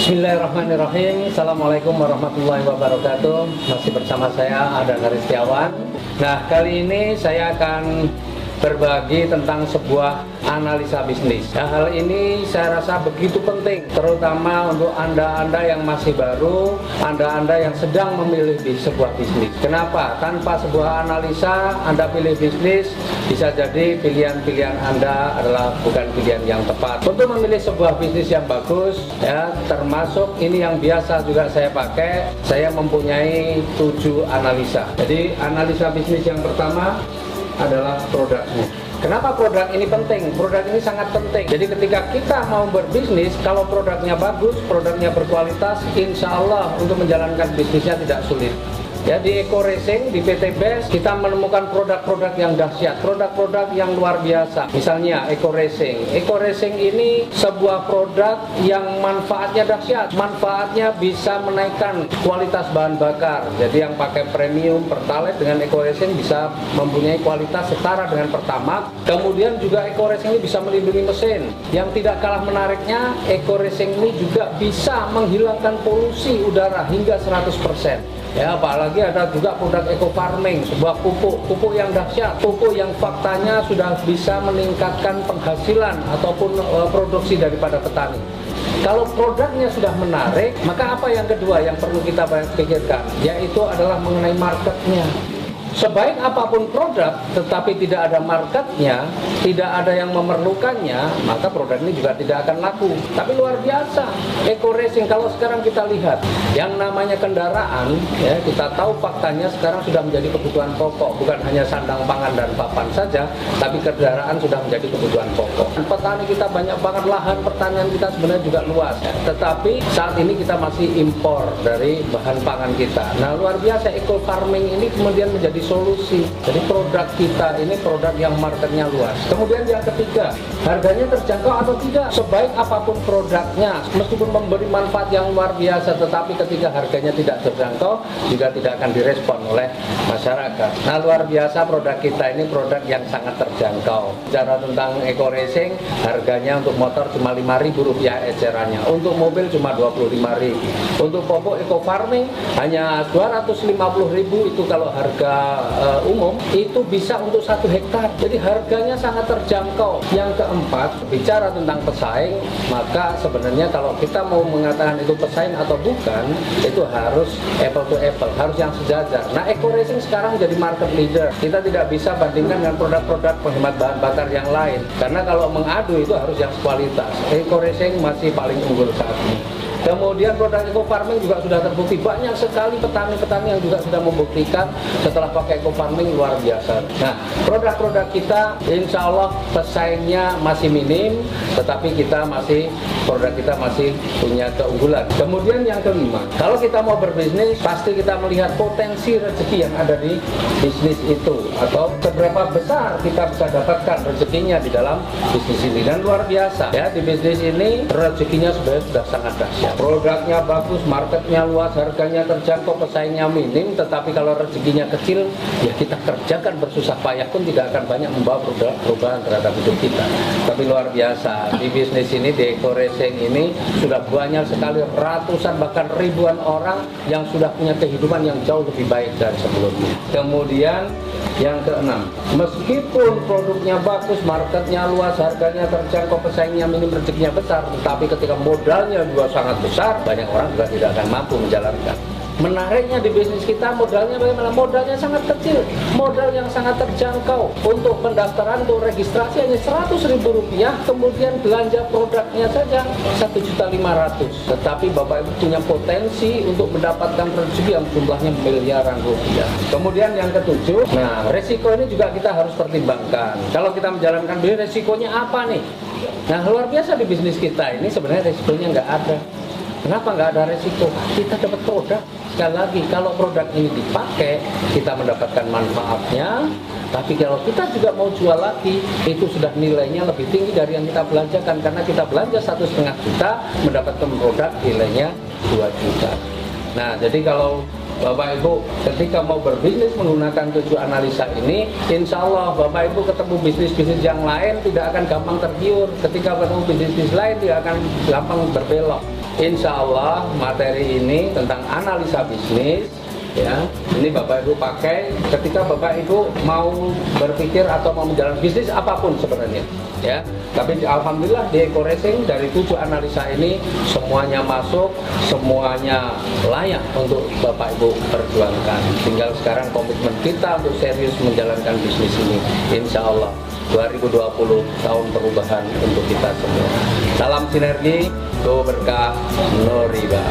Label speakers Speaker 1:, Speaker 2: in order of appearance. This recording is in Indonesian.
Speaker 1: Bismillahirrahmanirrahim. Assalamualaikum warahmatullahi wabarakatuh. Masih bersama saya Adan Haristiawan. Nah, kali ini saya akan berbagi tentang sebuah analisa bisnis. Nah, hal ini saya rasa begitu penting, terutama untuk Anda-Anda yang masih baru, Anda-Anda yang sedang memilih di sebuah bisnis. Kenapa? Tanpa sebuah analisa, Anda pilih bisnis, bisa jadi pilihan-pilihan Anda adalah bukan pilihan yang tepat. Untuk memilih sebuah bisnis yang bagus, ya, termasuk ini yang biasa juga saya pakai, saya mempunyai 7 analisa. Jadi, analisa bisnis yang pertama adalah produknya. Kenapa produk ini penting? Produk ini sangat penting. Jadi ketika kita mau berbisnis, kalau produknya bagus, produknya berkualitas, insya Allah untuk menjalankan bisnisnya tidak sulit. Ya, di Eco Racing, di PT Best, kita menemukan produk-produk yang dahsyat, produk-produk yang luar biasa. Misalnya Eco Racing. Eco Racing ini sebuah produk yang manfaatnya dahsyat. Manfaatnya bisa menaikkan kualitas bahan bakar. Jadi yang pakai premium Pertalite dengan Eco Racing bisa mempunyai kualitas setara dengan Pertamax. Kemudian juga Eco Racing ini bisa melindungi mesin. Yang tidak kalah menariknya, Eco Racing ini juga bisa menghilangkan polusi udara hingga 100%. Ya, apalagi ada juga produk eco farming, sebuah pupuk yang dahsyat, pupuk yang faktanya sudah bisa meningkatkan penghasilan ataupun produksi daripada petani. Kalau produknya sudah menarik, maka apa yang kedua yang perlu kita pikirkan, yaitu adalah mengenai marketnya. Sebaik apapun produk, tetapi tidak ada marketnya, tidak ada yang memerlukannya, maka produk ini juga tidak akan laku. Tapi luar biasa, Eco Racing kalau sekarang kita lihat, yang namanya kendaraan, ya, kita tahu faktanya sekarang sudah menjadi kebutuhan pokok, bukan hanya sandang pangan dan papan saja, tapi kendaraan sudah menjadi kebutuhan pokok. Petani kita banyak banget, lahan pertanian kita sebenarnya juga luas, ya. Tetapi saat ini kita masih impor dari bahan pangan kita. Nah, luar biasa, eco farming ini kemudian menjadi solusi. Jadi produk kita ini produk yang marketnya luas. Kemudian yang ketiga, harganya terjangkau atau tidak. Sebaik apapun produknya, meskipun memberi manfaat yang luar biasa, tetapi ketika harganya tidak terjangkau, juga tidak akan direspon oleh masyarakat. Nah, luar biasa produk kita ini produk yang sangat terjangkau. Bicara tentang Eco Racing, harganya untuk motor cuma Rp5.000 ecerannya. Untuk mobil cuma Rp25.000. Untuk pupuk Eco Farming hanya Rp250.000, itu kalau harga umum itu bisa untuk 1 hektar. Jadi harganya sangat terjangkau. Yang keempat, bicara tentang pesaing, maka sebenarnya kalau kita mau mengatakan itu pesaing atau bukan, itu harus apple to apple, harus yang sejajar. Nah, Eco Racing sekarang jadi market leader. Kita tidak bisa bandingkan dengan produk-produk penghemat bahan bakar yang lain, karena kalau mengadu itu harus yang kualitas. Eco Racing masih paling unggul saat ini. Kemudian produk eco farming juga sudah terbukti, banyak sekali petani-petani yang juga sudah membuktikan setelah pakai eco farming luar biasa. Nah, produk-produk kita insya Allah pesaingnya masih minim, tetapi produk kita masih punya keunggulan. Kemudian yang kelima, kalau kita mau berbisnis, pasti kita melihat potensi rezeki yang ada di bisnis itu, atau seberapa besar kita bisa dapatkan rezekinya di dalam bisnis ini. Dan luar biasa ya, di bisnis ini rezekinya sebenarnya sudah sangat dahsyat. Produknya bagus, marketnya luas, harganya terjangkau, pesaingnya minim, tetapi kalau rezekinya kecil, ya kita kerjakan bersusah payah pun tidak akan banyak membawa perubahan terhadap hidup kita. Tapi luar biasa, di bisnis ini, di Eco Racing ini, sudah banyak sekali, ratusan bahkan ribuan orang yang sudah punya kehidupan yang jauh lebih baik dari sebelumnya. Kemudian yang keenam, meskipun produknya bagus, marketnya luas, harganya terjangkau, pesaingnya minim, rezekinya besar, tetapi ketika modalnya juga sangat besar, banyak orang juga tidak akan mampu menjalankan. Menariknya di bisnis kita, modalnya bagaimana? Modalnya sangat kecil, modal yang sangat terjangkau. Untuk pendaftaran, untuk registrasi hanya Rp100.000, kemudian belanja produknya saja Rp1.500.000. Tetapi Bapak Ibu punya potensi untuk mendapatkan rezeki yang jumlahnya miliaran rupiah. Kemudian yang ketujuh, nah, resiko ini juga kita harus pertimbangkan. Kalau kita menjalankan bisnis, resikonya apa nih? Nah, luar biasa di bisnis kita ini sebenarnya resikonya nggak ada. Kenapa nggak ada resiko? Kita dapat produk. Sekali lagi, kalau produk ini dipakai, kita mendapatkan manfaatnya. Tapi kalau kita juga mau jual lagi, itu sudah nilainya lebih tinggi dari yang kita belanjakan. Karena kita belanja Rp1,5 juta, mendapatkan produk nilainya Rp2 juta. Nah, jadi kalau Bapak Ibu ketika mau berbisnis menggunakan 7 analisa ini, insya Allah Bapak Ibu ketemu bisnis-bisnis yang lain tidak akan gampang tergiur. Ketika ketemu bisnis lain tidak akan gampang berbelok. insya Allah materi ini tentang analisa bisnis, ya, ini Bapak Ibu pakai ketika Bapak Ibu mau berpikir atau mau menjalankan bisnis apapun sebenarnya, ya. Tapi alhamdulillah di Eko Racing dari 7 analisa ini semuanya masuk, semuanya layak untuk Bapak Ibu perjuangkan. Tinggal sekarang komitmen kita untuk serius menjalankan bisnis ini, insya Allah 2020 tahun perubahan untuk kita semua. Salam sinergi, go berkah, no riba.